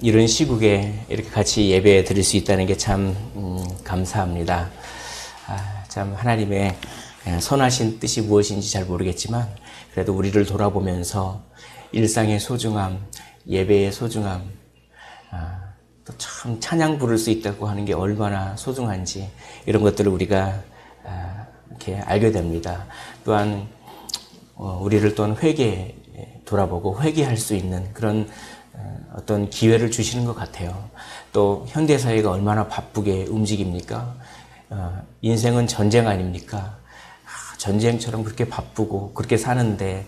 이런 시국에 이렇게 같이 예배 드릴 수 있다는 게 참 감사합니다. 참 하나님의 선하신 뜻이 무엇인지 잘 모르겠지만 그래도 우리를 돌아보면서 일상의 소중함, 예배의 소중함, 또 참 찬양 부를 수 있다고 하는 게 얼마나 소중한지 이런 것들을 우리가 이렇게 알게 됩니다. 또한 우리를 또한 돌아보고 회개할 수 있는 그런 어떤 기회를 주시는 것 같아요. 또 현대사회가 얼마나 바쁘게 움직입니까? 인생은 전쟁 아닙니까? 전쟁처럼 그렇게 바쁘고 그렇게 사는데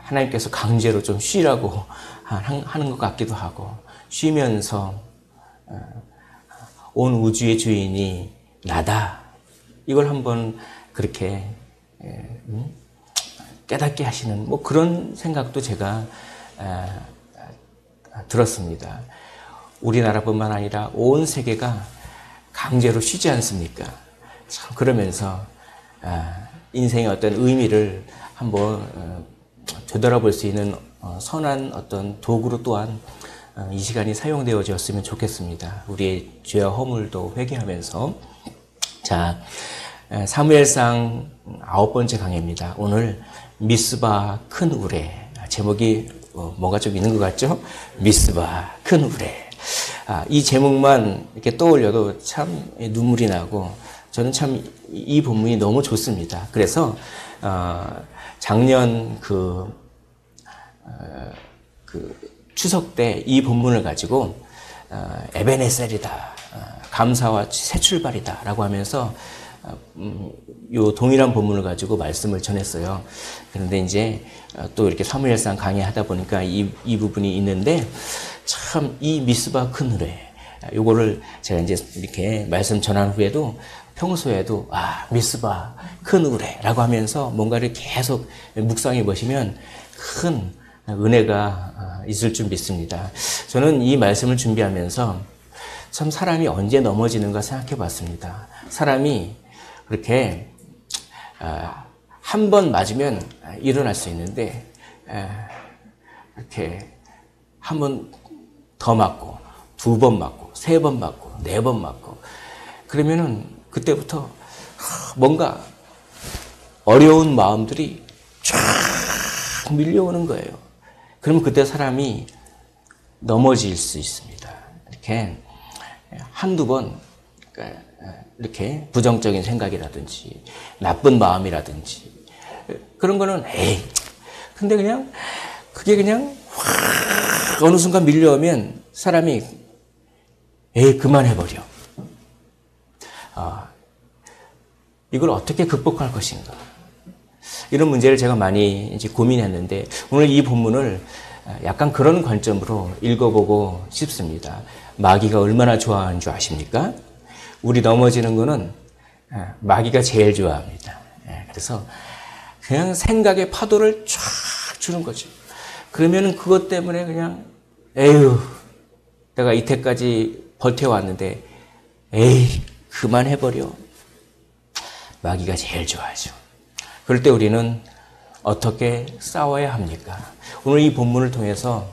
하나님께서 강제로 좀 쉬라고 하는 것 같기도 하고 쉬면서 온 우주의 주인이 나다. 이걸 한번 그렇게 깨닫게 하시는 뭐 그런 생각도 제가 들었습니다. 우리나라뿐만 아니라 온 세계가 강제로 쉬지 않습니까? 참 그러면서 인생의 어떤 의미를 한번 되돌아볼 수 있는 선한 어떤 도구로 또한 이 시간이 사용되어졌으면 좋겠습니다. 우리의 죄와 허물도 회개하면서. 자, 사무엘상 9번째 강해입니다. 오늘 미스바 큰 우레. 제목이 뭔가 좀 있는 것 같죠? 미스바 큰 우레. 이 제목만 이렇게 떠올려도 참 눈물이 나고 저는 참 이 본문이 너무 좋습니다. 그래서 작년 그 추석 때 이 본문을 가지고 에베네셀이다, 감사와 새 출발이다 라고 하면서 요 동일한 본문을 가지고 말씀을 전했어요. 그런데 이제 또 이렇게 사무엘상 강의하다 보니까 이 부분이 있는데 참 이 미스바 큰 우레 요거를 제가 이제 이렇게 말씀 전한 후에도 평소에도 미스바 큰 우레라고 하면서 뭔가를 계속 묵상해 보시면 큰 은혜가 있을 줄 믿습니다. 저는 이 말씀을 준비하면서 참 사람이 언제 넘어지는가 생각해 봤습니다. 사람이 그렇게 한 번 맞으면 일어날 수 있는데 이렇게 한 번 더 맞고 두 번 맞고 세 번 맞고 네 번 맞고 그러면은 그때부터 뭔가 어려운 마음들이 쫙 밀려오는 거예요. 그러면 그때 사람이 넘어질 수 있습니다. 이렇게 한두 번 이렇게 부정적인 생각이라든지 나쁜 마음이라든지 그런 거는 근데 그냥 그게 그냥 확 어느 순간 밀려오면 사람이 그만해버려. 이걸 어떻게 극복할 것인가. 이런 문제를 제가 많이 이제 고민했는데 오늘 이 본문을 약간 그런 관점으로 읽어보고 싶습니다. 마귀가 얼마나 좋아하는 줄 아십니까? 우리 넘어지는 거는 마귀가 제일 좋아합니다. 그래서 그냥 생각의 파도를 쫙 주는 거죠. 그러면은 그것 때문에 그냥 내가 이때까지 버텨왔는데 그만해버려. 마귀가 제일 좋아하죠. 그럴 때 우리는 어떻게 싸워야 합니까? 오늘 이 본문을 통해서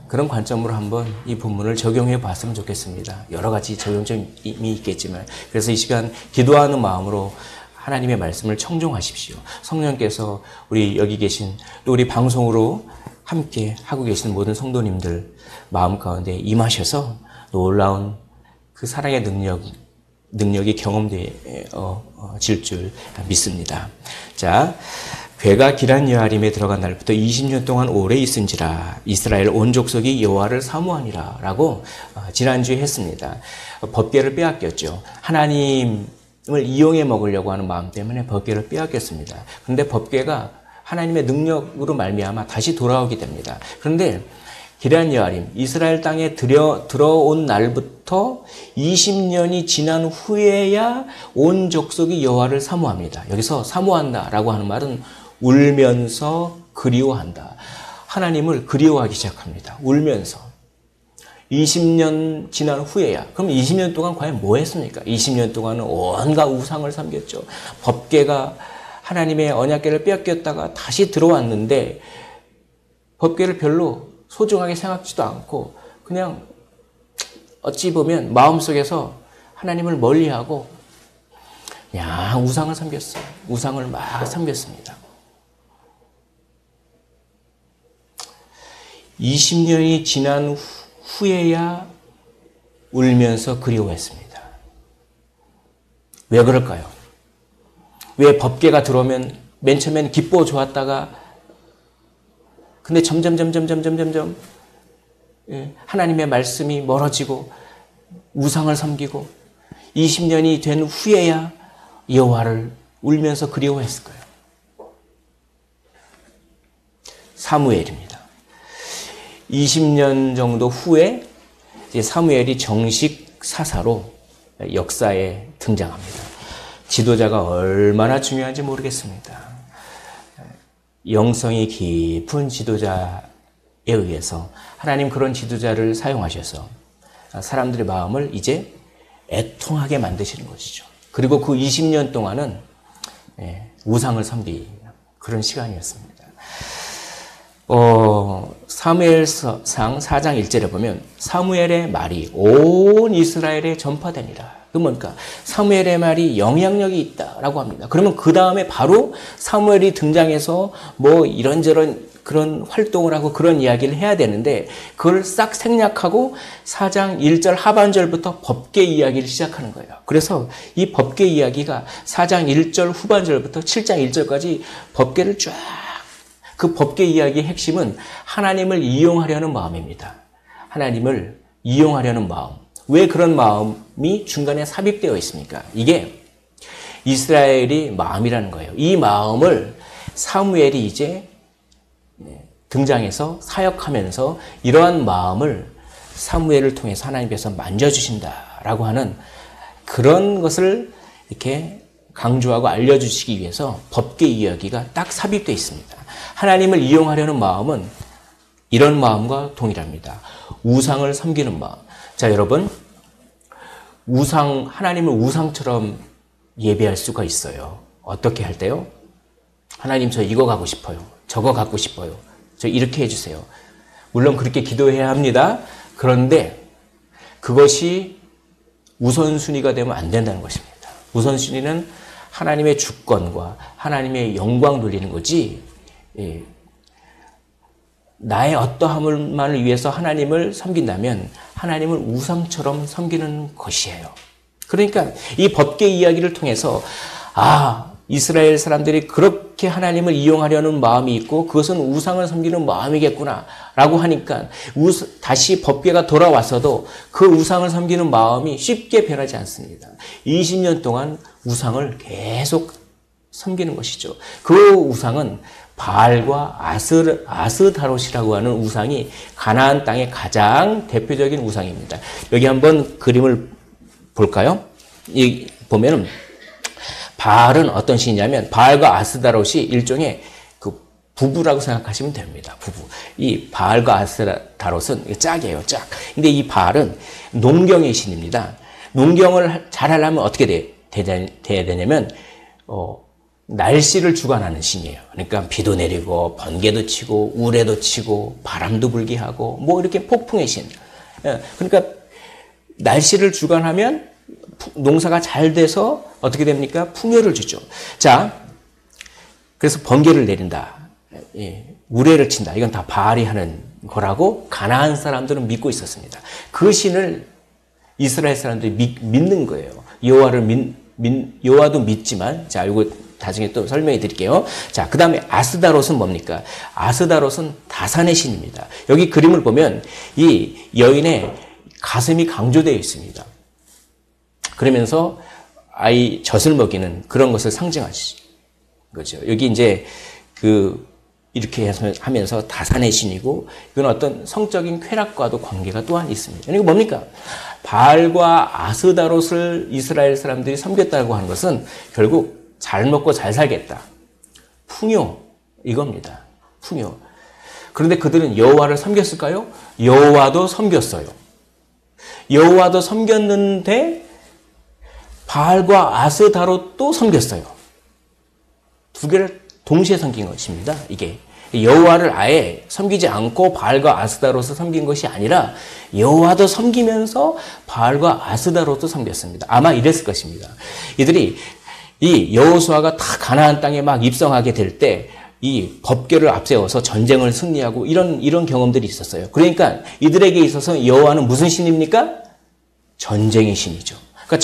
그런 관점으로 한번 이 본문을 적용해 봤으면 좋겠습니다. 여러 가지 적용점이 있겠지만 그래서 이 시간 기도하는 마음으로 하나님의 말씀을 청종하십시오. 성령께서 우리 여기 계신 또 우리 방송으로 함께 하고 계신 모든 성도님들 마음 가운데 임하셔서 놀라운 그 사랑의 능력이 경험될 줄 믿습니다. 자, 괴가 기란 여아림에 들어간 날부터 20년 동안 오래 있은지라 이스라엘 온 족속이 여호와를 사모하니라 라고 지난주에 했습니다. 법궤를 빼앗겼죠. 하나님을 이용해 먹으려고 하는 마음 때문에 법궤를 빼앗겼습니다. 그런데 법궤가 하나님의 능력으로 말미암아 다시 돌아오게 됩니다. 그런데 기란 여아림, 이스라엘 땅에 들어온 날부터 20년이 지난 후에야 온 족속이 여호와를 사모합니다. 여기서 사모한다라고 하는 말은 울면서 그리워한다. 하나님을 그리워하기 시작합니다. 울면서. 20년 지난 후에야. 그럼 20년 동안 과연 뭐 했습니까? 20년 동안은 온갖 우상을 섬겼죠. 법궤가 하나님의 언약궤를 빼앗겼다가 다시 들어왔는데 법궤를 별로 소중하게 생각지도 않고 그냥 어찌 보면 마음속에서 하나님을 멀리하고 그냥 우상을 섬겼어요. 우상을 막 섬겼습니다. 20년이 지난 후에야 울면서 그리워했습니다. 왜 그럴까요? 왜 법궤가 들어오면 맨 처음에는 기뻐 좋았다가 근데 점점 하나님의 말씀이 멀어지고 우상을 섬기고 20년이 된 후에야 여호와를 울면서 그리워했을 거예요. 사무엘입니다. 20년 정도 후에 이제 사무엘이 정식 사사로 역사에 등장합니다. 지도자가 얼마나 중요한지 모르겠습니다. 영성이 깊은 지도자에 의해서 하나님 그런 지도자를 사용하셔서 사람들의 마음을 이제 애통하게 만드시는 것이죠. 그리고 그 20년 동안은 우상을 섬기는 그런 시간이었습니다. 사무엘상 4장 1절에 보면 사무엘의 말이 온 이스라엘에 전파되니라. 그 뭡니까? 사무엘의 말이 영향력이 있다라고 합니다. 그러면 그 다음에 바로 사무엘이 등장해서 뭐 이런저런 그런 활동을 하고 그런 이야기를 해야 되는데 그걸 싹 생략하고 4장 1절 하반절부터 법궤 이야기를 시작하는 거예요. 그래서 이 법궤 이야기가 4장 1절 후반절부터 7장 1절까지 법궤를 쫙 그 법궤 이야기의 핵심은 하나님을 이용하려는 마음입니다. 하나님을 이용하려는 마음. 왜 그런 마음이 중간에 삽입되어 있습니까? 이게 이스라엘이 마음이라는 거예요. 이 마음을 사무엘이 이제 등장해서 사역하면서 이러한 마음을 사무엘을 통해서 하나님께서 만져주신다라고 하는 그런 것을 이렇게 강조하고 알려주시기 위해서 법궤 이야기가 딱 삽입되어 있습니다. 하나님을 이용하려는 마음은 이런 마음과 동일합니다. 우상을 섬기는 마음. 자, 여러분, 하나님을 우상처럼 예배할 수가 있어요. 어떻게 할 때요? 하나님, 저 이거 갖고 싶어요. 저거 갖고 싶어요. 저 이렇게 해주세요. 물론 그렇게 기도해야 합니다. 그런데 그것이 우선순위가 되면 안 된다는 것입니다. 우선순위는 하나님의 주권과 하나님의 영광 돌리는 거지, 나의 어떠함만을 위해서 하나님을 섬긴다면 하나님을 우상처럼 섬기는 것이에요. 그러니까 이 법궤 이야기를 통해서 이스라엘 사람들이 그렇게 하나님을 이용하려는 마음이 있고 그것은 우상을 섬기는 마음이겠구나 라고 하니까 다시 법궤가 돌아왔어도 그 우상을 섬기는 마음이 쉽게 변하지 않습니다. 20년 동안 우상을 계속 섬기는 것이죠. 그 우상은 바알과 아스다롯이라고 하는 우상이 가나안 땅의 가장 대표적인 우상입니다. 여기 한번 그림을 볼까요? 보면은 바알은 어떤 신이냐면 바알과 아스다롯이 일종의 그 부부라고 생각하시면 됩니다. 부부. 이 바알과 아스다롯은 짝이에요, 짝. 근데 이 바알은 농경의 신입니다. 농경을 잘하려면 어떻게 돼야 되냐면 날씨를 주관하는 신이에요. 그러니까 비도 내리고 번개도 치고 우레도 치고 바람도 불게 하고 뭐 이렇게 폭풍의 신. 그러니까 날씨를 주관하면 농사가 잘 돼서 어떻게 됩니까? 풍요를 주죠. 자, 그래서 번개를 내린다. 우레를 친다. 이건 다 바알이 하는 거라고 가나안 사람들은 믿고 있었습니다. 그 신을 이스라엘 사람들이 믿는 거예요. 여호와도 믿지만, 자, 이거 나중에 또 설명해 드릴게요. 자, 그 다음에 아스다롯은 뭡니까? 아스다롯은 다산의 신입니다. 여기 그림을 보면 이 여인의 가슴이 강조되어 있습니다. 그러면서 아이 젖을 먹이는 그런 것을 상징하시 거죠. 여기 이제 이렇게 하면서 다산의 신이고, 이건 어떤 성적인 쾌락과도 관계가 또한 있습니다. 이거 뭡니까? 바알과 아스다롯을 이스라엘 사람들이 섬겼다고 하는 것은 결국 잘 먹고 잘 살겠다. 풍요, 이겁니다. 풍요. 그런데 그들은 여호와를 섬겼을까요? 여호와도 섬겼어요. 여호와도 섬겼는데 바알과 아스다롯도 섬겼어요. 두 개를 동시에 섬긴 것입니다. 이게. 여호와를 아예 섬기지 않고 바알과 아스다로스 섬긴 것이 아니라 여호와도 섬기면서 바알과 아스다로도 섬겼습니다. 아마 이랬을 것입니다. 이들이 이 여호수아가 다 가나안 땅에 막 입성하게 될 때 이 법궤를 앞세워서 전쟁을 승리하고 이런 경험들이 있었어요. 그러니까 이들에게 있어서 여호와는 무슨 신입니까? 전쟁의 신이죠. 그러니까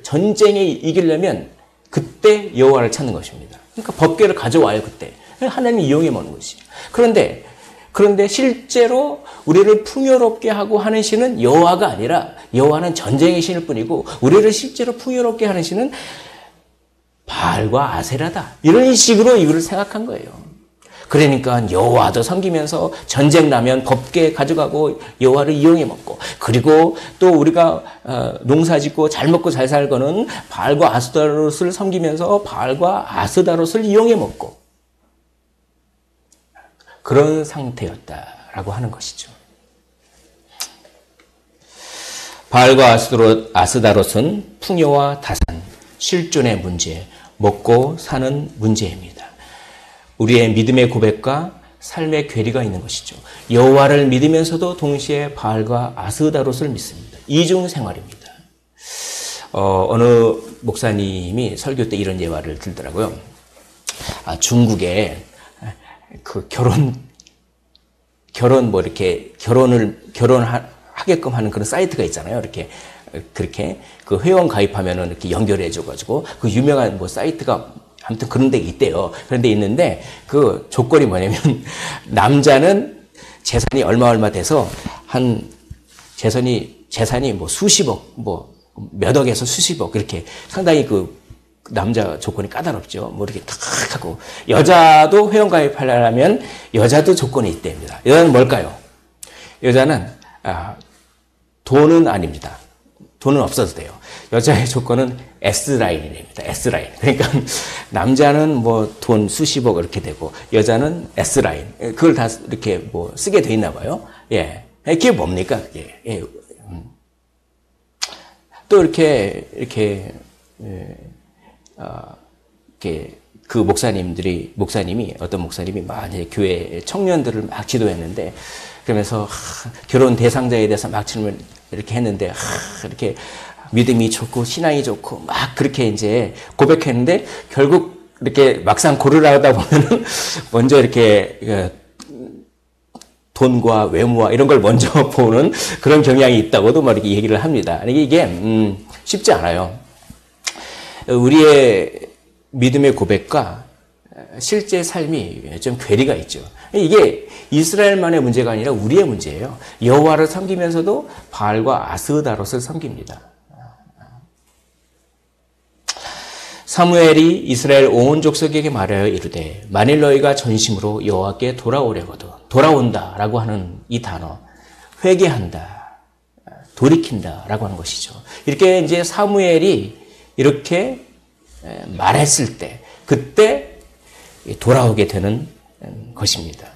전쟁에 이기려면 그때 여호와를 찾는 것입니다. 그러니까 법궤를 가져와요, 그때. 하나님이 이용해 먹는 것이죠. 그런데 실제로 우리를 풍요롭게 하고 하는 신은 여호와가 아니라 여호와는 전쟁의 신일 뿐이고 우리를 실제로 풍요롭게 하는 신은 바알과 아세라다. 이런 식으로 이거를 생각한 거예요. 그러니까 여호와도 섬기면서 전쟁 나면 법궤 가져가고 여호와를 이용해 먹고 그리고 또 우리가 농사 짓고 잘 먹고 잘 살고는 바알과 아스다롯을 섬기면서 바알과 아스다롯을 이용해 먹고 그런 상태였다라고 하는 것이죠. 바알과 아스다롯은 풍요와 다산, 실존의 문제, 먹고 사는 문제입니다. 우리의 믿음의 고백과 삶의 괴리가 있는 것이죠. 여호와를 믿으면서도 동시에 바알과 아스다롯을 믿습니다. 이중 생활입니다. 어느 목사님이 설교 때 이런 예화를 들더라고요. 중국에 그 결혼하게끔 하는 그런 사이트가 있잖아요. 그렇게 그 회원 가입하면은 이렇게 연결해줘가지고 그 유명한 뭐 사이트가 아무튼 그런 데 있대요. 그런 데 있는데 그 조건이 뭐냐면 남자는 재산이 얼마 돼서 한 재산이 뭐 수십억 뭐 몇 억에서 수십억 이렇게 상당히 그 남자 조건이 까다롭죠. 뭐 이렇게 탁 하고 여자도 회원 가입하려면 여자도 조건이 있답니다. 여자는 뭘까요? 여자는 돈은 아닙니다. 돈은 없어도 돼요. 여자의 조건은 S라인입니다. S라인. 그러니까 남자는 뭐 돈 수십억 이렇게 되고 여자는 S라인. 그걸 다 이렇게 뭐 쓰게 돼 있나 봐요. 예. 그게 뭡니까? 그게. 예. 또 이렇게 그 목사님이 어떤 목사님이 막 이제 교회 청년들을 막 지도했는데 그러면서 결혼 대상자에 대해서 막 질문 이렇게 했는데 이렇게 믿음이 좋고 신앙이 좋고 막 그렇게 이제 고백했는데 결국 이렇게 막상 고르려다 보면은 먼저 이렇게 돈과 외모와 이런 걸 먼저 보는 그런 경향이 있다고도 막 이렇게 얘기를 합니다. 이게 쉽지 않아요. 우리의 믿음의 고백과 실제 삶이 좀 괴리가 있죠. 이게 이스라엘만의 문제가 아니라 우리의 문제예요. 여호와를 섬기면서도 바알과 아스다롯을 섬깁니다. 사무엘이 이스라엘 온 족속에게 말하여 이르되 만일 너희가 전심으로 여호와께 돌아오려거든 돌아온다라고 하는 이 단어 회개한다, 돌이킨다라고 하는 것이죠. 이렇게 이제 사무엘이 이렇게 말했을 때 그때 돌아오게 되는 것입니다.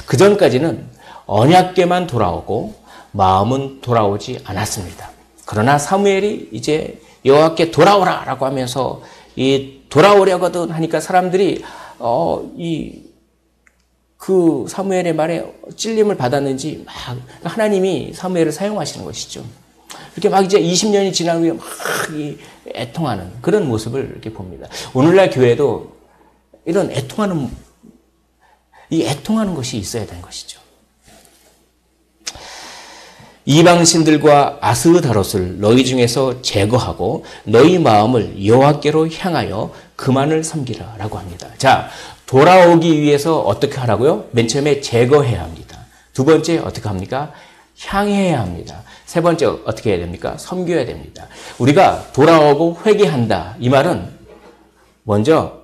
그 전까지는 언약궤만 돌아오고 마음은 돌아오지 않았습니다. 그러나 사무엘이 이제 여호와께 돌아오라라고 하면서 이 돌아오려거든 하니까 사람들이 그 사무엘의 말에 찔림을 받았는지 막 하나님이 사무엘을 사용하시는 것이죠. 이렇게 막 이제 20년이 지난 후에 막 애통하는 그런 모습을 이렇게 봅니다. 오늘날 교회도 이런 애통하는 것이 있어야 되는 것이죠. 이방신들과 아스다롯을 너희 중에서 제거하고 너희 마음을 여호와께로 향하여 그만을 섬기라라고 합니다. 자, 돌아오기 위해서 어떻게 하라고요? 맨 처음에 제거해야 합니다. 두 번째 어떻게 합니까? 향해야 합니다. 세 번째 어떻게 해야 됩니까? 섬겨야 됩니다. 우리가 돌아오고 회개한다. 이 말은 먼저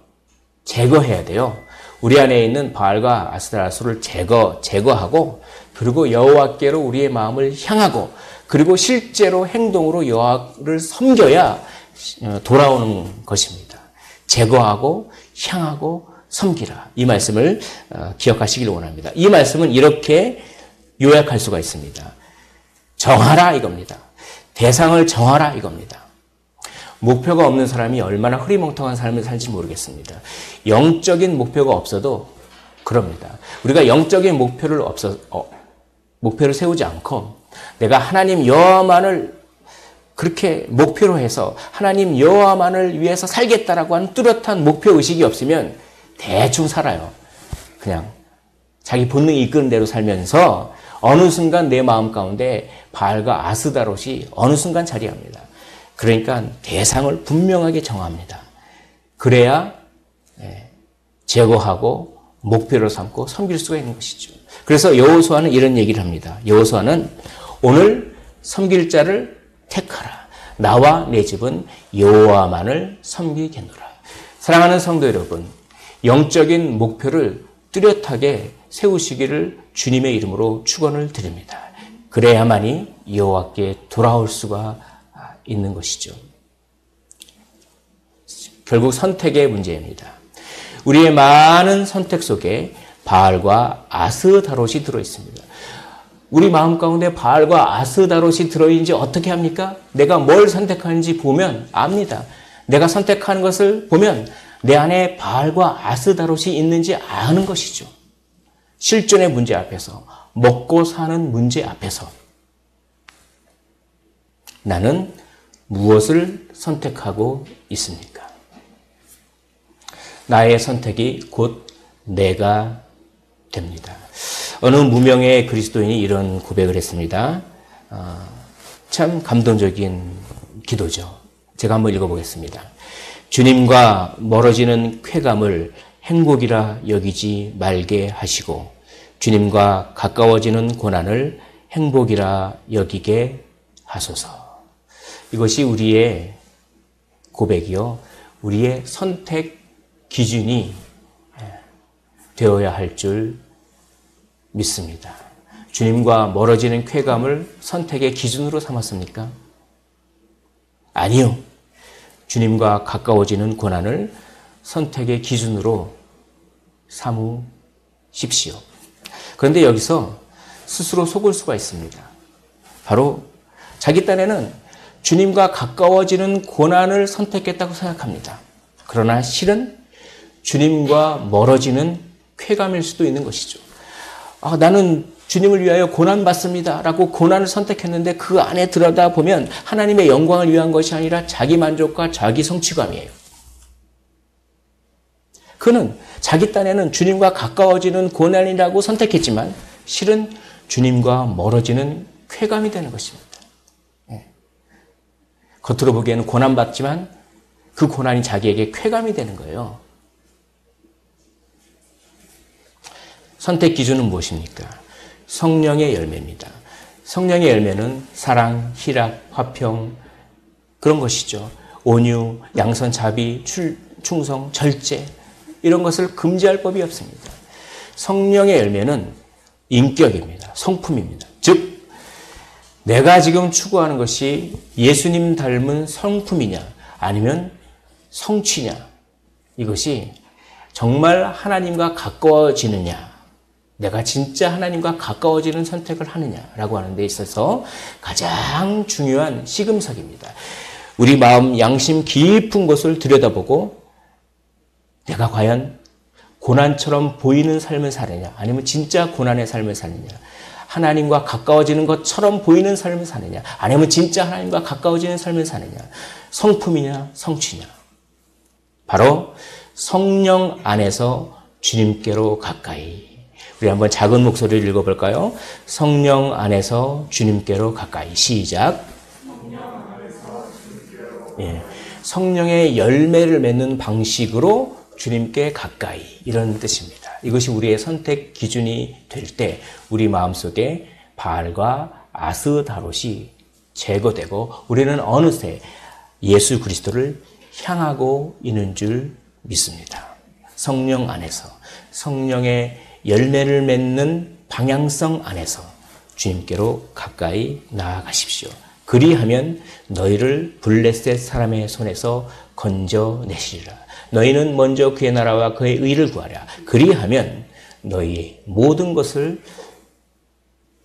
제거해야 돼요. 우리 안에 있는 바알과 아스타라스를 제거하고 그리고 여호와께로 우리의 마음을 향하고 그리고 실제로 행동으로 여호와를 섬겨야 돌아오는 것입니다. 제거하고 향하고 섬기라. 이 말씀을 기억하시길 원합니다. 이 말씀은 이렇게 요약할 수가 있습니다. 정하라 이겁니다. 대상을 정하라 이겁니다. 목표가 없는 사람이 얼마나 흐리멍텅한 삶을 살지 모르겠습니다. 영적인 목표가 없어도 그럽니다. 우리가 영적인 목표를 세우지 않고 내가 하나님 여호와만을 그렇게 목표로 해서 하나님 여호와만을 위해서 살겠다라고 하는 뚜렷한 목표의식이 없으면 대충 살아요. 그냥 자기 본능이 이끄는 대로 살면서 어느 순간 내 마음 가운데 바알과 아스다롯이 어느 순간 자리합니다. 그러니까 대상을 분명하게 정합니다. 그래야 제거하고 목표로 삼고 섬길 수가 있는 것이죠. 그래서 여호수아는 이런 얘기를 합니다. 여호수아는 오늘 섬길 자를 택하라. 나와 내 집은 여호와만을 섬기겠노라. 사랑하는 성도 여러분, 영적인 목표를 뚜렷하게 세우시기를 주님의 이름으로 축원을 드립니다. 그래야만이 여호와께 돌아올 수가 있는 것이죠. 결국 선택의 문제입니다. 우리의 많은 선택 속에 바알과 아스다롯이 들어있습니다. 우리 마음 가운데 바알과 아스다롯이 들어있는지 어떻게 합니까? 내가 뭘 선택하는지 보면 압니다. 내가 선택하는 것을 보면 내 안에 바알과 아스다롯이 있는지 아는 것이죠. 실존의 문제 앞에서, 먹고 사는 문제 앞에서 나는 무엇을 선택하고 있습니까? 나의 선택이 곧 내가 됩니다. 어느 무명의 그리스도인이 이런 고백을 했습니다. 참 감동적인 기도죠. 제가 한번 읽어보겠습니다. 주님과 멀어지는 쾌감을 행복이라 여기지 말게 하시고 주님과 가까워지는 고난을 행복이라 여기게 하소서. 이것이 우리의 고백이요, 우리의 선택 기준이 되어야 할 줄 믿습니다. 주님과 멀어지는 쾌감을 선택의 기준으로 삼았습니까? 아니요. 주님과 가까워지는 고난을 선택의 기준으로 삼으십시오. 그런데 여기서 스스로 속을 수가 있습니다. 바로 자기 딴에는 주님과 가까워지는 고난을 선택했다고 생각합니다. 그러나 실은 주님과 멀어지는 쾌감일 수도 있는 것이죠. 나는 주님을 위하여 고난받습니다 라고 고난을 선택했는데 그 안에 들여다보면 하나님의 영광을 위한 것이 아니라 자기 만족과 자기 성취감이에요. 그는 자기 딴에는 주님과 가까워지는 고난이라고 선택했지만 실은 주님과 멀어지는 쾌감이 되는 것입니다. 겉으로 보기에는 고난받지만 그 고난이 자기에게 쾌감이 되는 거예요. 선택 기준은 무엇입니까? 성령의 열매입니다. 성령의 열매는 사랑, 희락, 화평 그런 것이죠. 온유, 양선, 자비, 충성, 절제 이런 것을 금지할 법이 없습니다. 성령의 열매는 인격입니다. 성품입니다. 즉 내가 지금 추구하는 것이 예수님 닮은 성품이냐 아니면 성취냐, 이것이 정말 하나님과 가까워지느냐, 내가 진짜 하나님과 가까워지는 선택을 하느냐라고 하는 데 있어서 가장 중요한 시금석입니다. 우리 마음 양심 깊은 곳을 들여다보고 내가 과연 고난처럼 보이는 삶을 사느냐 아니면 진짜 고난의 삶을 사느냐, 하나님과 가까워지는 것처럼 보이는 삶을 사느냐 아니면 진짜 하나님과 가까워지는 삶을 사느냐, 성품이냐 성취냐. 바로 성령 안에서 주님께로 가까이. 우리 한번 작은 목소리를 읽어볼까요? 성령 안에서 주님께로 가까이. 시작. 성령의 열매를 맺는 방식으로 주님께 가까이, 이런 뜻입니다. 이것이 우리의 선택 기준이 될 때 우리 마음속에 바알과 아스다롯이 제거되고 우리는 어느새 예수 그리스도를 향하고 있는 줄 믿습니다. 성령 안에서, 성령의 열매를 맺는 방향성 안에서 주님께로 가까이 나아가십시오. 그리하면 너희를 블레셋 사람의 손에서 건져내시리라. 너희는 먼저 그의 나라와 그의 의를 구하라. 그리하면 너희 모든 것을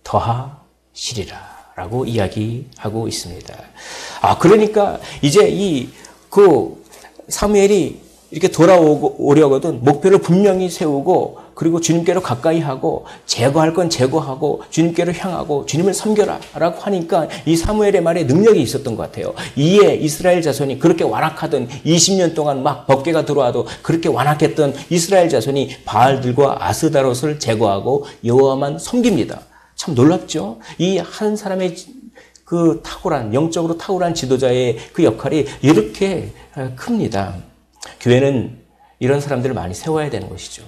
더하시리라 라고 이야기하고 있습니다. 그러니까 이제 사무엘이 이렇게 돌아오려거든 목표를 분명히 세우고 그리고 주님께로 가까이 하고 제거할 건 제거하고 주님께로 향하고 주님을 섬겨라 라고 하니까 이 사무엘의 말에 능력이 있었던 것 같아요. 이에 이스라엘 자손이 그렇게 완악하던 20년 동안 막 법궤가 들어와도 그렇게 완악했던 이스라엘 자손이 바알들과 아스다롯을 제거하고 여호와만 섬깁니다. 참 놀랍죠? 이 한 사람의 그 탁월한, 영적으로 탁월한 지도자의 그 역할이 이렇게 큽니다. 교회는 이런 사람들을 많이 세워야 되는 것이죠.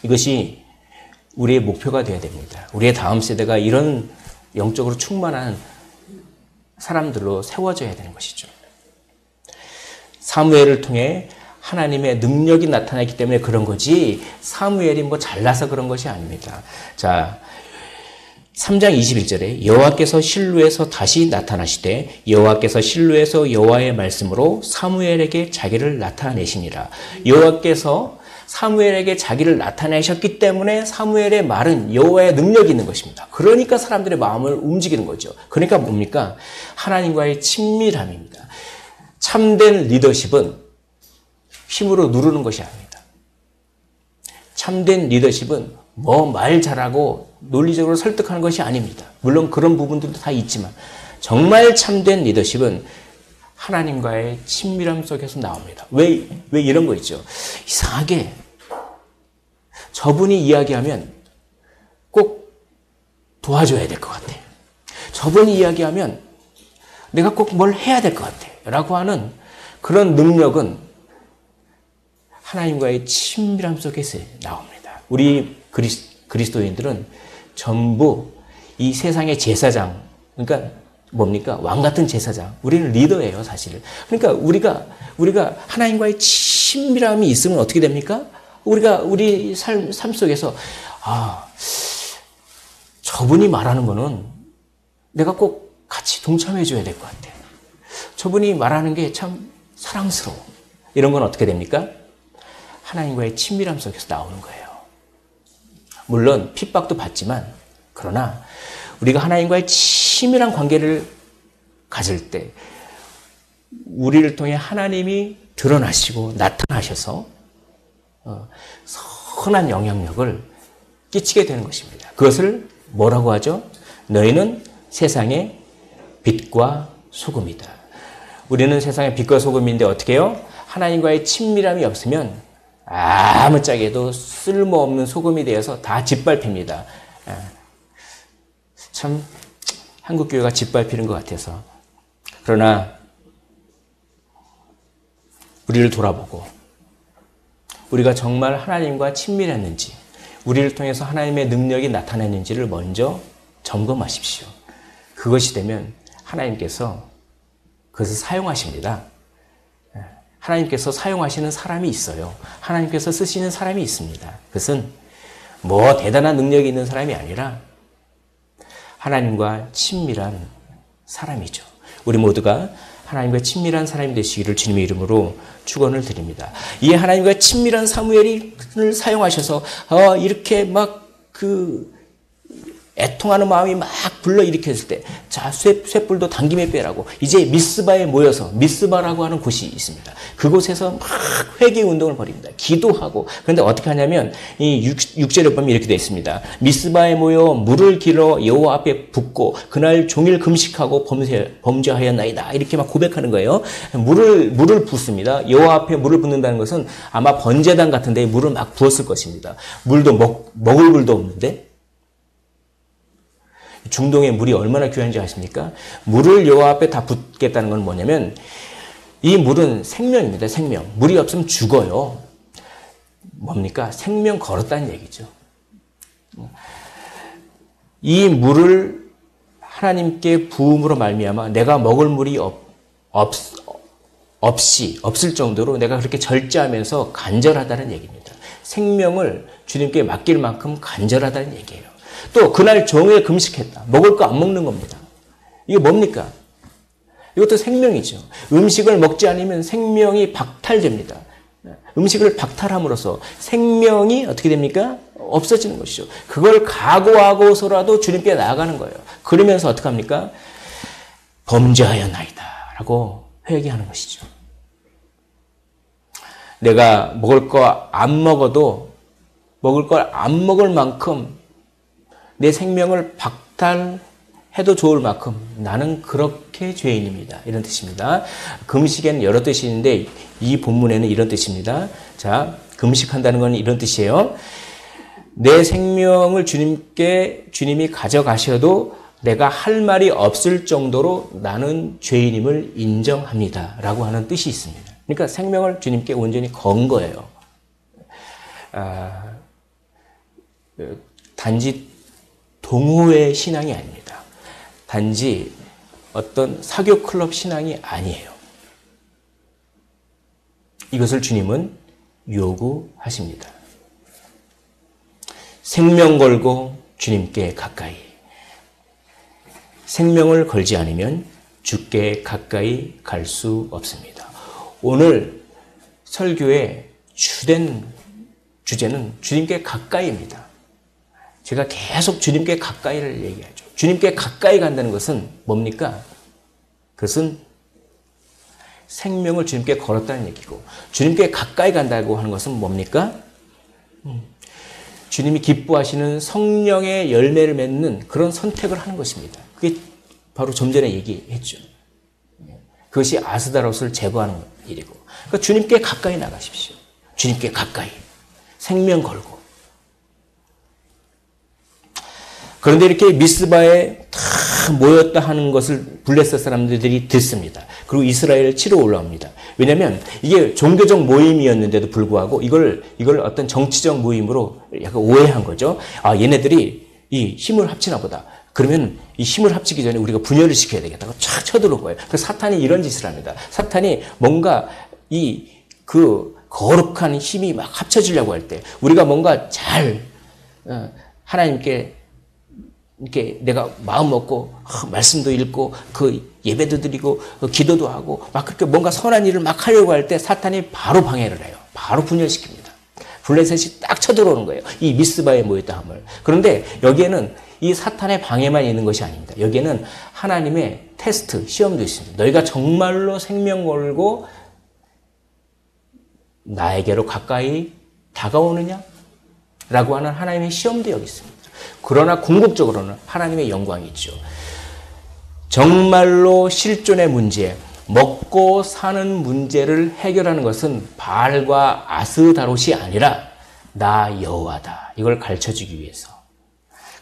이것이 우리의 목표가 되어야 됩니다. 우리의 다음 세대가 이런 영적으로 충만한 사람들로 세워져야 되는 것이죠. 사무엘을 통해 하나님의 능력이 나타나기 때문에 그런 거지 사무엘이 뭐 잘나서 그런 것이 아닙니다. 자, 3장 21절에 여호와께서 실로에서 다시 나타나시되 여호와께서 실로에서 여호와의 말씀으로 사무엘에게 자기를 나타내시니라. 여호와께서 사무엘에게 자기를 나타내셨기 때문에 사무엘의 말은 여호와의 능력이 있는 것입니다. 그러니까 사람들의 마음을 움직이는 거죠. 그러니까 뭡니까? 하나님과의 친밀함입니다. 참된 리더십은 힘으로 누르는 것이 아닙니다. 참된 리더십은 뭐 말 잘하고 논리적으로 설득하는 것이 아닙니다. 물론 그런 부분들도 다 있지만 정말 참된 리더십은 하나님과의 친밀함 속에서 나옵니다. 왜 이런 거 있죠? 이상하게 저분이 이야기하면 꼭 도와줘야 될 것 같아요. 저분이 이야기하면 내가 꼭 뭘 해야 될 것 같아요. 라고 하는 그런 능력은 하나님과의 친밀함 속에서 나옵니다. 우리 그리스도인들은 전부 이 세상의 제사장, 그러니까 뭡니까? 왕 같은 제사장. 우리는 리더예요, 사실. 그러니까 우리가 하나님과의 친밀함이 있으면 어떻게 됩니까? 우리 삶 속에서, 저분이 말하는 거는 내가 꼭 같이 동참해 줘야 될 것 같아요. 저분이 말하는 게 참 사랑스러워. 이런 건 어떻게 됩니까? 하나님과의 친밀함 속에서 나오는 거예요. 물론 핍박도 받지만 그러나 우리가 하나님과의 친밀한 관계를 가질 때 우리를 통해 하나님이 드러나시고 나타나셔서 선한 영향력을 끼치게 되는 것입니다. 그것을 뭐라고 하죠? 너희는 세상의 빛과 소금이다. 우리는 세상의 빛과 소금인데 어떻게 해요? 하나님과의 친밀함이 없으면 아무짝에도 쓸모없는 소금이 되어서 다 짓밟힙니다. 참 한국교회가 짓밟히는 것 같아서. 그러나 우리를 돌아보고 우리가 정말 하나님과 친밀했는지 우리를 통해서 하나님의 능력이 나타났는지를 먼저 점검하십시오. 그것이 되면 하나님께서 그것을 사용하십니다. 하나님께서 사용하시는 사람이 있어요. 하나님께서 쓰시는 사람이 있습니다. 그것은 뭐 대단한 능력이 있는 사람이 아니라 하나님과 친밀한 사람이죠. 우리 모두가 하나님과 친밀한 사람이 되시기를 주님의 이름으로 축원을 드립니다. 이 하나님과 친밀한 사무엘을 사용하셔서 이렇게 막 애통하는 마음이 막 불러일으켰을 때, 자, 쇳불도 당김에 빼라고, 이제 미스바에 모여서, 미스바라고 하는 곳이 있습니다. 그곳에서 막 회개 운동을 벌입니다. 기도하고, 그런데 어떻게 하냐면, 이 6절에 보면 이렇게 되어 있습니다. 미스바에 모여 물을 길어 여호와 앞에 붓고, 그날 종일 금식하고 범죄하였나이다. 이렇게 막 고백하는 거예요. 물을 붓습니다. 여호와 앞에 물을 붓는다는 것은 아마 번제단 같은 데 물을 막 부었을 것입니다. 물도 먹을 물도 없는데, 중동의 물이 얼마나 귀한지 아십니까? 물을 여호와 앞에 다 붓겠다는 건 뭐냐면 이 물은 생명입니다. 생명. 물이 없으면 죽어요. 뭡니까? 생명 걸었다는 얘기죠. 이 물을 하나님께 부음으로 말미암아 내가 먹을 물이 없을 정도로 내가 그렇게 절제하면서 간절하다는 얘기입니다. 생명을 주님께 맡길 만큼 간절하다는 얘기예요. 또 그날 종일 금식했다. 먹을 거 안 먹는 겁니다. 이게 뭡니까? 이것도 생명이죠. 음식을 먹지 않으면 생명이 박탈됩니다. 음식을 박탈함으로써 생명이 어떻게 됩니까? 없어지는 것이죠. 그걸 각오하고서라도 주님께 나아가는 거예요. 그러면서 어떻게 합니까? 범죄하였나이다 라고 회개하는 것이죠. 내가 먹을 거 안 먹어도 먹을 걸 안 먹을 만큼 내 생명을 박탈해도 좋을 만큼 나는 그렇게 죄인입니다. 이런 뜻입니다. 금식에는 여러 뜻이 있는데 이 본문에는 이런 뜻입니다. 자, 금식한다는 건 이런 뜻이에요. 내 생명을 주님이 가져가셔도 내가 할 말이 없을 정도로 나는 죄인임을 인정합니다. 라고 하는 뜻이 있습니다. 그러니까 생명을 주님께 온전히 건 거예요. 단지 동호회 신앙이 아닙니다. 단지 어떤 사교 클럽 신앙이 아니에요. 이것을 주님은 요구하십니다. 생명 걸고 주님께 가까이. 생명을 걸지 않으면 주께 가까이 갈 수 없습니다. 오늘 설교의 주된 주제는 주님께 가까이입니다. 제가 계속 주님께 가까이를 얘기하죠. 주님께 가까이 간다는 것은 뭡니까? 그것은 생명을 주님께 걸었다는 얘기고, 주님께 가까이 간다고 하는 것은 뭡니까? 주님이 기뻐하시는 성령의 열매를 맺는 그런 선택을 하는 것입니다. 그게 바로 좀 전에 얘기했죠. 그것이 아스다롯을 제거하는 일이고, 그러니까 주님께 가까이 나가십시오. 주님께 가까이 생명 걸고. 그런데 이렇게 미스바에 다 모였다 하는 것을 블레셋 사람들이 듣습니다. 그리고 이스라엘을 치러 올라옵니다. 왜냐하면 이게 종교적 모임이었는데도 불구하고 이걸 어떤 정치적 모임으로 약간 오해한 거죠. 아, 얘네들이 이 힘을 합치나 보다. 그러면 이 힘을 합치기 전에 우리가 분열을 시켜야 되겠다고 쫙 쳐들어온 거예요. 그래서 사탄이 이런 짓을 합니다. 사탄이 뭔가 그 거룩한 힘이 막 합쳐지려고 할 때 우리가 뭔가 잘 하나님께 이렇게 내가 마음 먹고 말씀도 읽고 그 예배도 드리고 기도도 하고 막 그렇게 뭔가 선한 일을 막 하려고 할 때 사탄이 바로 방해를 해요. 바로 분열시킵니다. 블레셋이 딱 쳐들어오는 거예요. 이 미스바에 모였다 함을. 그런데 여기에는 이 사탄의 방해만 있는 것이 아닙니다. 여기에는 하나님의 테스트, 시험도 있습니다. 너희가 정말로 생명 걸고 나에게로 가까이 다가오느냐? 라고 하는 하나님의 시험도 여기 있습니다. 그러나 궁극적으로는 하나님의 영광이 있죠. 정말로 실존의 문제, 먹고 사는 문제를 해결하는 것은 바알과 아스다롯이 아니라 나 여호와다. 이걸 가르쳐주기 위해서.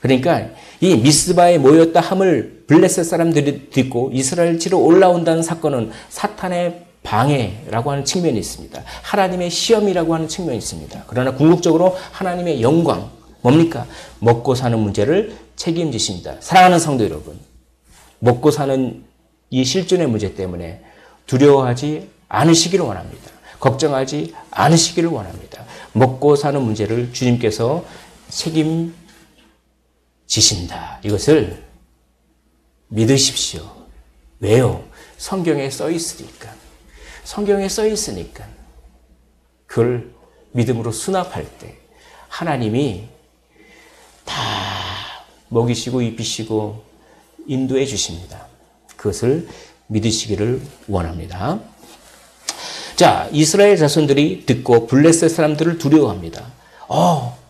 그러니까 이 미스바에 모였다 함을 블레셋 사람들이 듣고 이스라엘 치러 올라온다는 사건은 사탄의 방해라고 하는 측면이 있습니다. 하나님의 시험이라고 하는 측면이 있습니다. 그러나 궁극적으로 하나님의 영광, 뭡니까? 먹고 사는 문제를 책임지십니다. 사랑하는 성도 여러분, 먹고 사는 이 실존의 문제 때문에 두려워하지 않으시기를 원합니다. 걱정하지 않으시기를 원합니다. 먹고 사는 문제를 주님께서 책임지신다. 이것을 믿으십시오. 왜요? 성경에 써 있으니까. 성경에 써 있으니까. 그걸 믿음으로 수납할 때 하나님이 다 먹이시고 입히시고 인도해 주십니다. 그것을 믿으시기를 원합니다. 자, 이스라엘 자손들이 듣고 블레셋 사람들을 두려워합니다.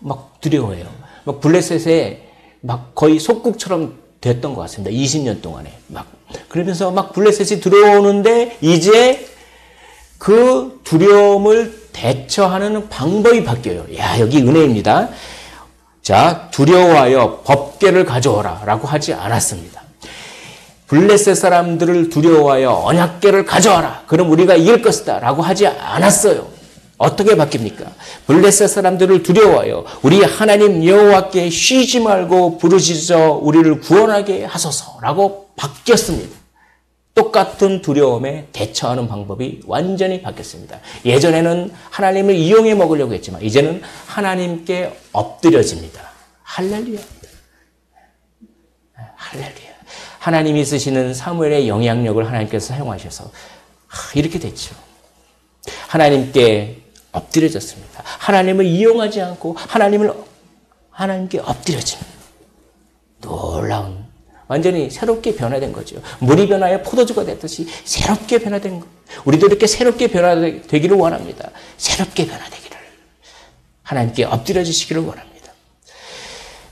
막 두려워해요. 막 블레셋에 막 거의 속국처럼 됐던 것 같습니다. 20년 동안에. 그러면서 막 블레셋이 들어오는데 이제 그 두려움을 대처하는 방법이 바뀌어요. 야, 여기 은혜입니다. 자, 두려워하여 법궤를 가져오라 라고 하지 않았습니다. 블레셋 사람들을 두려워하여 언약궤를 가져와라. 그럼 우리가 이길 것이다 라고 하지 않았어요. 어떻게 바뀝니까? 블레셋 사람들을 두려워하여 우리 하나님 여호와께 쉬지 말고 부르짖어 우리를 구원하게 하소서라고 바뀌었습니다. 똑같은 두려움에 대처하는 방법이 완전히 바뀌었습니다. 예전에는 하나님을 이용해 먹으려고 했지만 이제는 하나님께 엎드려집니다. 할렐루야. 할렐루야. 하나님이 쓰시는 사무엘의 영향력을 하나님께서 사용하셔서 이렇게 됐죠. 하나님께 엎드려졌습니다. 하나님을 이용하지 않고 하나님께 엎드려집니다. 놀라운, 완전히 새롭게 변화된 거죠. 물이 변하여 포도주가 됐듯이 새롭게 변화된 거. 우리도 이렇게 새롭게 변화되기를 원합니다. 새롭게 변화되기를. 하나님께 엎드려지시기를 원합니다.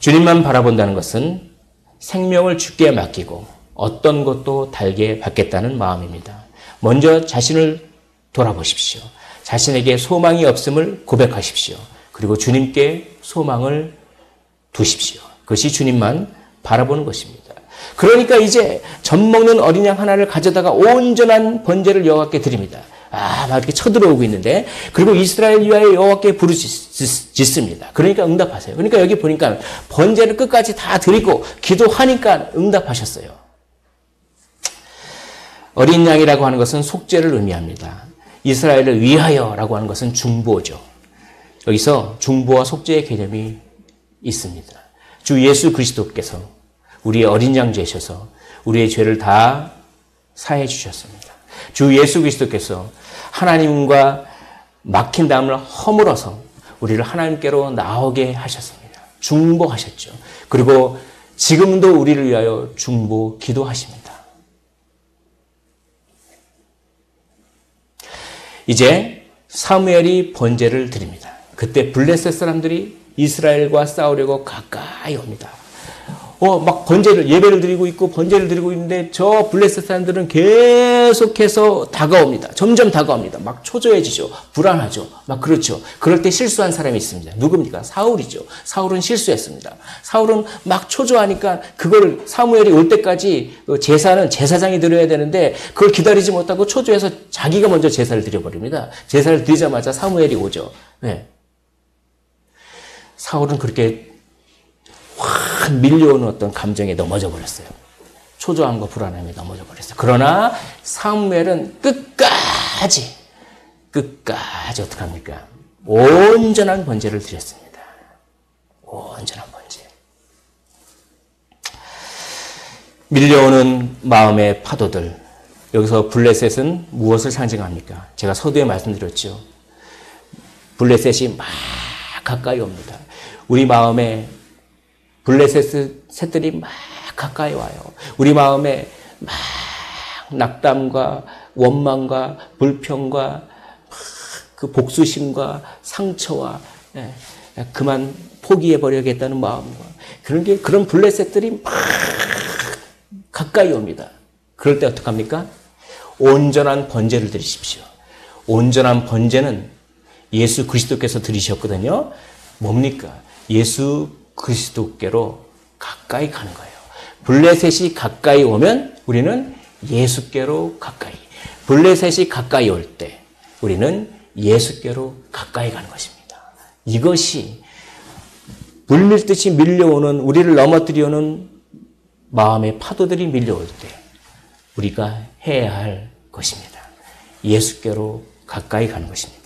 주님만 바라본다는 것은 생명을 주께 맡기고 어떤 것도 달게 받겠다는 마음입니다. 먼저 자신을 돌아보십시오. 자신에게 소망이 없음을 고백하십시오. 그리고 주님께 소망을 두십시오. 그것이 주님만 바라보는 것입니다. 그러니까 이제 젖먹는 어린 양 하나를 가져다가 온전한 번제를 여호와께 드립니다. 막 이렇게 쳐들어오고 있는데, 그리고 이스라엘 위하여 여호와께 부르짖습니다. 그러니까 응답하세요. 그러니까 여기 보니까 번제를 끝까지 다 드리고 기도하니까 응답하셨어요. 어린 양이라고 하는 것은 속죄를 의미합니다. 이스라엘을 위하여라고 하는 것은 중보죠. 여기서 중보와 속죄의 개념이 있습니다. 주 예수 그리스도께서 우리의 어린 양 되셔서 우리의 죄를 다 사해 주셨습니다. 주 예수 그리스도께서 하나님과 막힌 담을 허물어서 우리를 하나님께로 나오게 하셨습니다. 중보하셨죠. 그리고 지금도 우리를 위하여 중보 기도하십니다. 이제 사무엘이 번제를 드립니다. 그때 블레셋 사람들이 이스라엘과 싸우려고 가까이 옵니다. 막 예배를 드리고 있고 번제를 드리고 있는데 저 블레셋 사람들은 계속해서 다가옵니다. 점점 다가옵니다. 막 초조해지죠. 불안하죠. 막 그렇죠. 그럴 때 실수한 사람이 있습니다. 누굽니까? 사울이죠. 사울은 실수했습니다. 사울은 막 초조하니까 그걸 사무엘이 올 때까지 제사는 제사장이 드려야 되는데 그걸 기다리지 못하고 초조해서 자기가 먼저 제사를 드려버립니다. 제사를 드리자마자 사무엘이 오죠. 네. 사울은 그렇게 확 밀려오는 어떤 감정에 넘어져 버렸어요. 초조함과 불안함에 넘어져 버렸어요. 그러나 사무엘은 끝까지 어떡합니까? 온전한 번제를 드렸습니다. 온전한 번제. 밀려오는 마음의 파도들. 여기서 블레셋은 무엇을 상징합니까? 제가 서두에 말씀드렸죠. 블레셋이 막 가까이 옵니다. 우리 마음에 블레셋들이 막 가까이 와요. 우리 마음에 막 낙담과 원망과 불평과 그 복수심과 상처와 그만 포기해버려야겠다는 마음과 그런 블레셋들이 막 가까이 옵니다. 그럴 때 어떡합니까? 온전한 번제를 드리십시오. 온전한 번제는 예수 그리스도께서 드리셨거든요. 뭡니까? 예수 그리스도께로 가까이 가는 거예요. 블레셋이 가까이 오면 우리는 예수께로 가까이. 블레셋이 가까이 올 때 우리는 예수께로 가까이 가는 것입니다. 이것이 물밀듯이 밀려오는 우리를 넘어뜨려오는 마음의 파도들이 밀려올 때 우리가 해야 할 것입니다. 예수께로 가까이 가는 것입니다.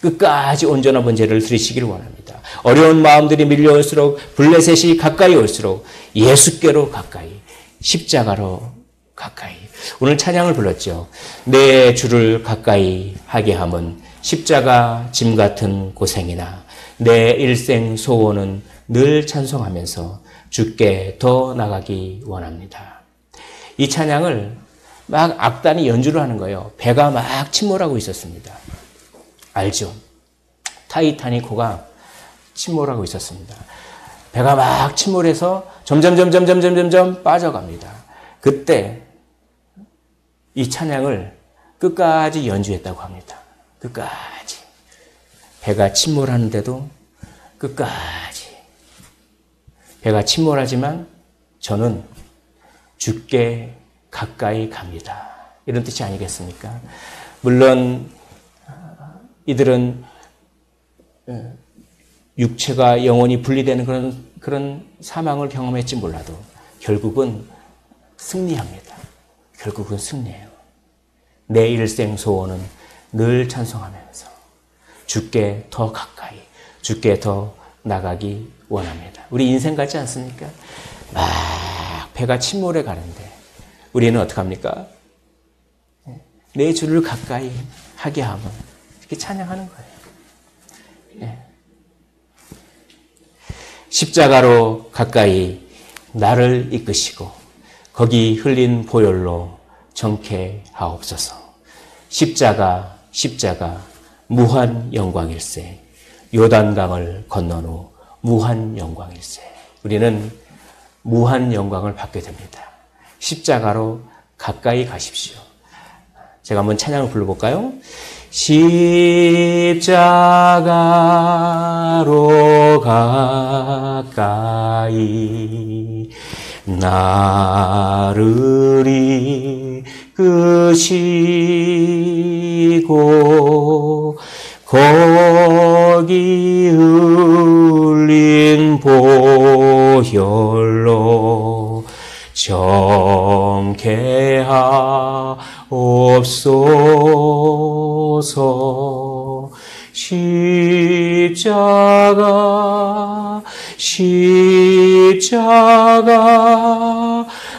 끝까지 온전한 번제를 드리시기를 원합니다. 어려운 마음들이 밀려올수록 블레셋이 가까이 올수록 예수께로 가까이, 십자가로 가까이. 오늘 찬양을 불렀죠. 내 주를 가까이 하게 함은 십자가 짐 같은 고생이나 내 일생 소원은 늘 찬송하면서 주께 더 나가기 원합니다. 이 찬양을 막 악단이 연주를 하는 거예요. 배가 막 침몰하고 있었습니다. 알죠? 타이타닉호가 침몰하고 있었습니다. 배가 막 침몰해서 점점 빠져갑니다. 그때 이 찬양을 끝까지 연주했다고 합니다. 끝까지. 배가 침몰하는데도 끝까지. 배가 침몰하지만 저는 주께 가까이 갑니다. 이런 뜻이 아니겠습니까? 물론 이들은 육체가 영혼이 분리되는 그런 사망을 경험했지 몰라도 결국은 승리합니다. 결국은 승리해요. 내 일생 소원은 늘 찬송하면서 주께 더 가까이, 주께 더 나가기 원합니다. 우리 인생 같지 않습니까? 막 배가 침몰해 가는데 우리는 어떡합니까? 내 주를 가까이 하게 하면 이렇게 찬양하는 거예요. 네. 십자가로 가까이 나를 이끄시고 거기 흘린 보혈로 정케하옵소서. 십자가 무한 영광일세. 요단강을 건넌 후 무한 영광일세. 우리는 무한 영광을 받게 됩니다. 십자가로 가까이 가십시오. 제가 한번 찬양을 불러볼까요? 십자가로 가까이 나를 이끄시고 거기 흘린 보혈로 정케하옵소서. 십자가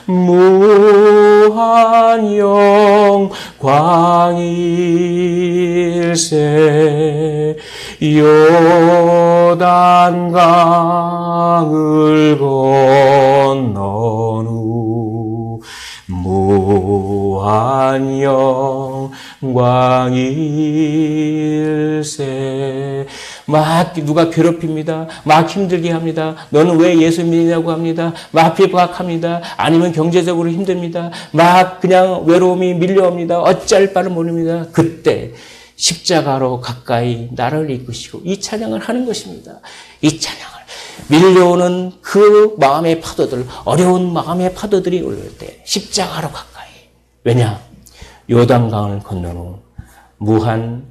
무한 영광일세. 요단강을 건넌 후 무한 영광일세. 막 누가 괴롭힙니다. 막 힘들게 합니다. 너는 왜 예수 믿느냐고 합니다. 막 비박합니다. 아니면 경제적으로 힘듭니다. 막 그냥 외로움이 밀려옵니다. 어쩔 바를 모릅니다. 그때 십자가로 가까이 나를 이끄시고 이 찬양을 하는 것입니다. 이 찬양을 밀려오는 그 마음의 파도들, 어려운 마음의 파도들이 올릴 때 십자가로 가까이. 왜냐? 요단강을 건넌 후 무한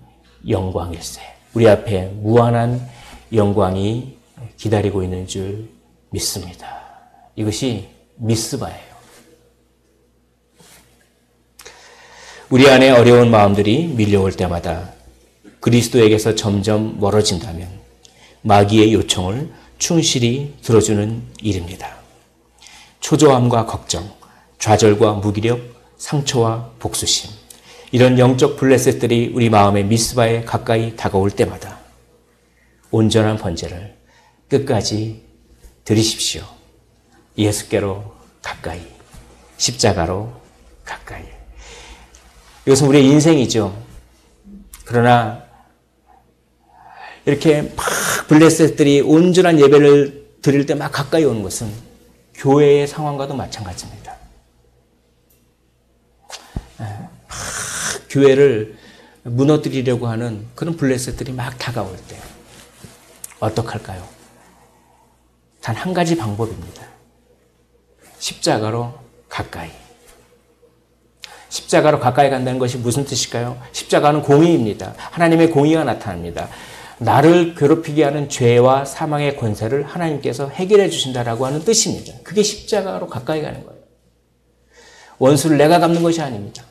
영광일세. 우리 앞에 무한한 영광이 기다리고 있는 줄 믿습니다. 이것이 미스바예요. 우리 안에 어려운 마음들이 밀려올 때마다 그리스도에게서 점점 멀어진다면 마귀의 요청을 충실히 들어주는 일입니다. 초조함과 걱정, 좌절과 무기력, 상처와 복수심, 이런 영적 블레셋들이 우리 마음의 미스바에 가까이 다가올 때마다 온전한 번제를 끝까지 드리십시오. 예수께로 가까이, 십자가로 가까이. 이것은 우리의 인생이죠. 그러나 이렇게 막 블레셋들이 온전한 예배를 드릴 때 막 가까이 오는 것은 교회의 상황과도 마찬가지입니다. 교회를 무너뜨리려고 하는 그런 블레셋들이 막 다가올 때 어떡할까요? 단 한 가지 방법입니다. 십자가로 가까이. 십자가로 가까이 간다는 것이 무슨 뜻일까요? 십자가는 공의입니다. 하나님의 공의가 나타납니다. 나를 괴롭히게 하는 죄와 사망의 권세를 하나님께서 해결해 주신다라고 하는 뜻입니다. 그게 십자가로 가까이 가는 거예요. 원수를 내가 갚는 것이 아닙니다.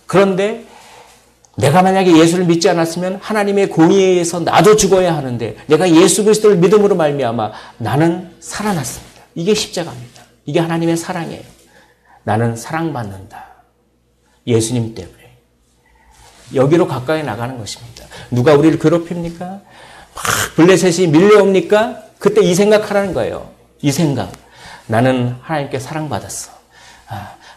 그런데 내가 만약에 예수를 믿지 않았으면 하나님의 공의에 의해서 나도 죽어야 하는데 내가 예수 그리스도를 믿음으로 말미암아 나는 살아났습니다. 이게 십자가입니다. 이게 하나님의 사랑이에요. 나는 사랑받는다. 예수님 때문에. 여기로 가까이 나가는 것입니다. 누가 우리를 괴롭힙니까? 막 블레셋이 밀려옵니까? 그때 이 생각하라는 거예요. 이 생각. 나는 하나님께 사랑받았어.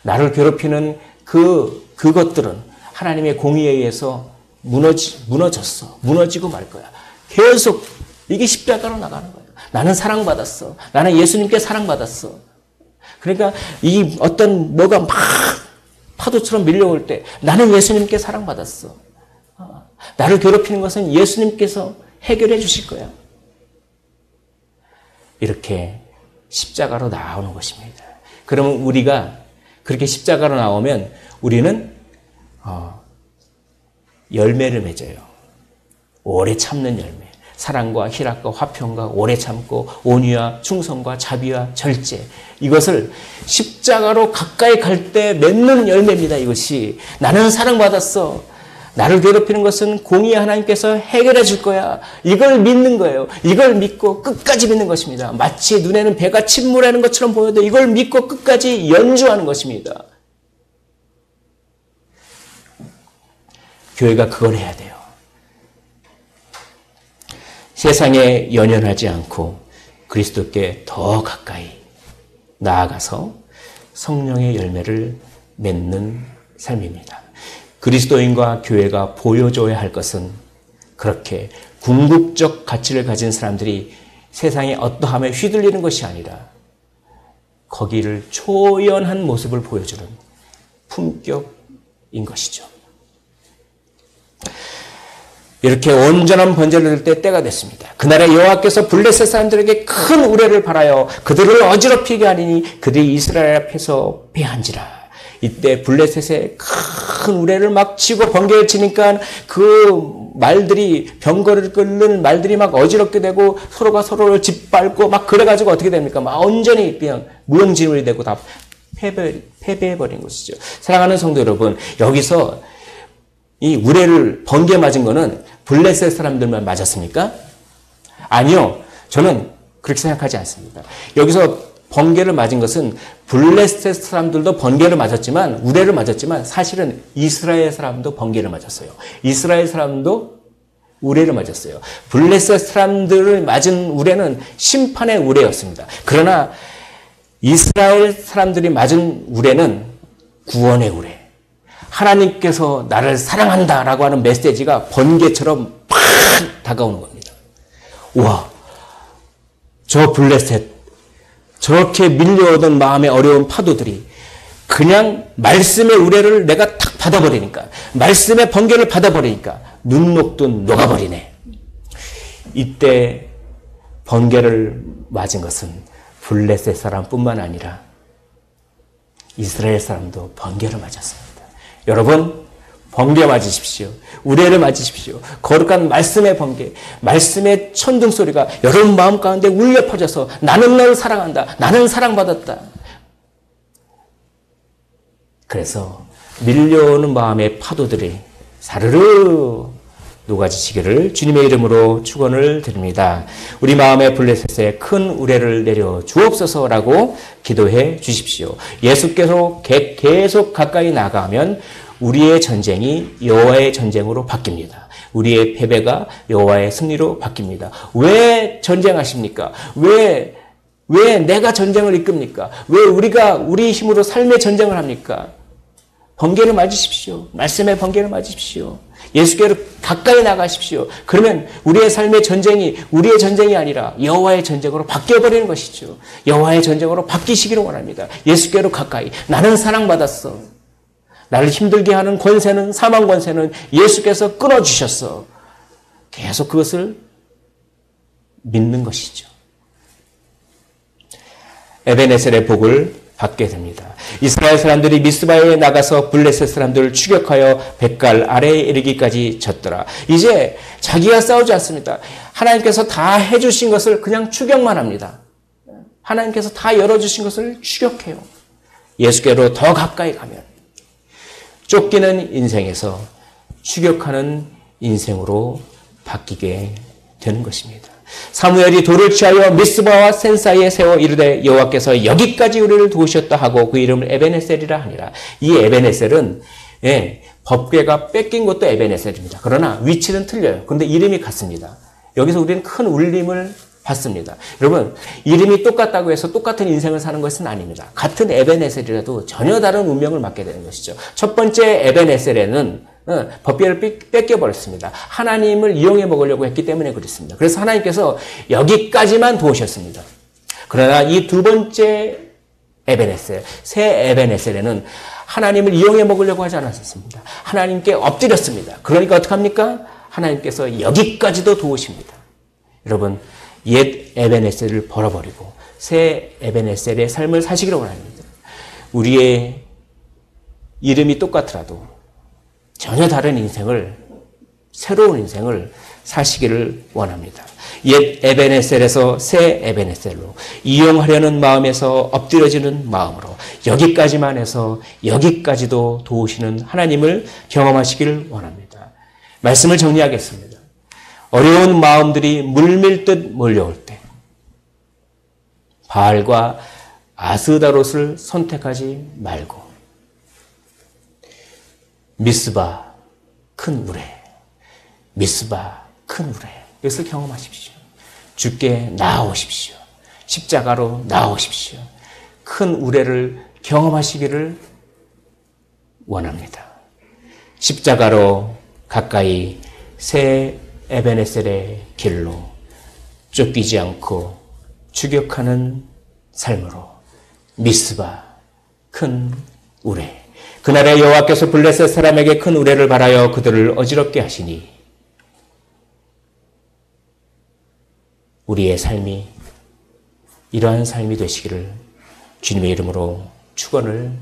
나를 괴롭히는 그것들은 하나님의 공의에 의해서 무너졌어. 무너지고 말 거야. 계속 이게 십자가로 나가는 거예요. 나는 사랑받았어. 나는 예수님께 사랑받았어. 그러니까 이 어떤 뭐가 막 파도처럼 밀려올 때 나는 예수님께 사랑받았어. 나를 괴롭히는 것은 예수님께서 해결해 주실 거야. 이렇게 십자가로 나오는 것입니다. 그러면 우리가 그렇게 십자가로 나오면 우리는 열매를 맺어요. 오래 참는 열매. 사랑과 희락과 화평과 오래 참고 온유와 충성과 자비와 절제. 이것을 십자가로 가까이 갈 때 맺는 열매입니다. 이것이. 나는 사랑받았어. 나를 괴롭히는 것은 공의의 하나님께서 해결해 줄 거야. 이걸 믿는 거예요. 이걸 믿고 끝까지 믿는 것입니다. 마치 눈에는 배가 침몰하는 것처럼 보여도 이걸 믿고 끝까지 연주하는 것입니다. 교회가 그걸 해야 돼요. 세상에 연연하지 않고 그리스도께 더 가까이 나아가서 성령의 열매를 맺는 삶입니다. 그리스도인과 교회가 보여줘야 할 것은 그렇게 궁극적 가치를 가진 사람들이 세상에 어떠함에 휘둘리는 것이 아니라 거기를 초연한 모습을 보여주는 품격인 것이죠. 이렇게 온전한 번제를 드릴 때 때가 됐습니다. 그날에 여호와께서 블레셋 사람들에게 큰 우레를 발하여 그들을 어지럽히게 하리니 그들이 이스라엘 앞에서 패한지라. 이때 블레셋의 큰 우레를 막 치고 번개를 치니까 그 말들이 병거를 끓는 말들이 막 어지럽게 되고 서로가 서로를 짓밟고 막 그래가지고 어떻게 됩니까? 막 온전히 그냥 무용지물이 되고 다 패배해버린 것이죠. 사랑하는 성도 여러분, 여기서 이 우레를 번개 맞은 거는 블레셋 사람들만 맞았습니까? 아니요. 저는 그렇게 생각하지 않습니다. 여기서 번개를 맞은 것은 블레셋 사람들도 번개를 맞았지만 우레를 맞았지만 사실은 이스라엘 사람도 번개를 맞았어요. 이스라엘 사람도 우레를 맞았어요. 블레셋 사람들을 맞은 우레는 심판의 우레였습니다. 그러나 이스라엘 사람들이 맞은 우레는 구원의 우레. 하나님께서 나를 사랑한다라고 하는 메시지가 번개처럼 팍 다가오는 겁니다. 와, 저 블레셋 저렇게 밀려오던 마음의 어려운 파도들이 그냥 말씀의 우레를 내가 탁 받아버리니까, 말씀의 번개를 받아버리니까 눈 녹듯 녹아버리네. 이때 번개를 맞은 것은 블레셋 사람뿐만 아니라 이스라엘 사람도 번개를 맞았습니다. 여러분, 번개 맞으십시오. 우레를 맞으십시오. 거룩한 말씀의 번개, 말씀의 천둥 소리가 여러분 마음 가운데 울려 퍼져서 나는 너를 사랑한다. 나는 사랑받았다. 그래서 밀려오는 마음의 파도들이 사르르 녹아지시기를 주님의 이름으로 축원을 드립니다. 우리 마음의 블레셋에 큰 우레를 내려 주옵소서라고 기도해 주십시오. 예수께서 계속 가까이 나가면 우리의 전쟁이 여호와의 전쟁으로 바뀝니다. 우리의 패배가 여호와의 승리로 바뀝니다. 왜 전쟁하십니까? 왜 내가 전쟁을 이끕니까? 왜 우리가 우리 힘으로 삶의 전쟁을 합니까? 번개를 맞으십시오. 말씀의 번개를 맞으십시오. 예수께로 가까이 나가십시오. 그러면 우리의 삶의 전쟁이 우리의 전쟁이 아니라 여호와의 전쟁으로 바뀌어버리는 것이죠. 여호와의 전쟁으로 바뀌시기를 원합니다. 예수께로 가까이. 나는 사랑받았어. 나를 힘들게 하는 권세는, 사망 권세는 예수께서 끊어주셨어. 계속 그것을 믿는 것이죠. 에벤에셀의 복을 받게 됩니다. 이스라엘 사람들이 미스바에 나가서 블레셋 사람들을 추격하여 뱃갈 아래에 이르기까지 졌더라. 이제 자기가 싸우지 않습니다. 하나님께서 다 해주신 것을 그냥 추격만 합니다. 하나님께서 다 열어주신 것을 추격해요. 예수께로 더 가까이 가면 쫓기는 인생에서 추격하는 인생으로 바뀌게 되는 것입니다. 사무엘이 돌을 취하여 미스바와 센 사이에 세워 이르되 여호와께서 여기까지 우리를 도우셨다 하고 그 이름을 에벤에셀이라 하니라. 이 에벤에셀은 법궤가 뺏긴 것도 에벤에셀입니다. 그러나 위치는 틀려요. 그런데 이름이 같습니다. 여기서 우리는 큰 울림을 받습니다. 여러분, 이름이 똑같다고 해서 똑같은 인생을 사는 것은 아닙니다. 같은 에벤에셀이라도 전혀 다른 운명을 맞게 되는 것이죠. 첫 번째 에벤에셀에는 법궤를 뺏겨버렸습니다. 하나님을 이용해 먹으려고 했기 때문에 그렇습니다. 그래서 하나님께서 여기까지만 도우셨습니다. 그러나 이 두 번째 에벤에셀, 새 에벤에셀에는 하나님을 이용해 먹으려고 하지 않았습니다. 하나님께 엎드렸습니다. 그러니까 어떡합니까? 하나님께서 여기까지도 도우십니다. 여러분, 옛 에벤에셀을 벌어버리고 새 에벤에셀의 삶을 사시기를 원합니다. 우리의 이름이 똑같더라도 전혀 다른 인생을, 새로운 인생을 사시기를 원합니다. 옛 에벤에셀에서 새 에벤에셀로 이용하려는 마음에서 엎드려지는 마음으로 여기까지만 해서 여기까지도 도우시는 하나님을 경험하시기를 원합니다. 말씀을 정리하겠습니다. 어려운 마음들이 물밀듯 몰려올 때 바알과 아스다롯을 선택하지 말고 미스바 큰 우레, 미스바 큰 우레, 이것을 경험하십시오. 주께 나아오십시오. 십자가로 나아오십시오. 큰 우레를 경험하시기를 원합니다. 십자가로 가까이 새 에베네셀의 길로 쫓기지 않고 추격하는 삶으로 미스바 큰 우레 그날에 여호와께서 블레셋 사람에게 큰 우레를 발하여 그들을 어지럽게 하시니 우리의 삶이 이러한 삶이 되시기를 주님의 이름으로 축원을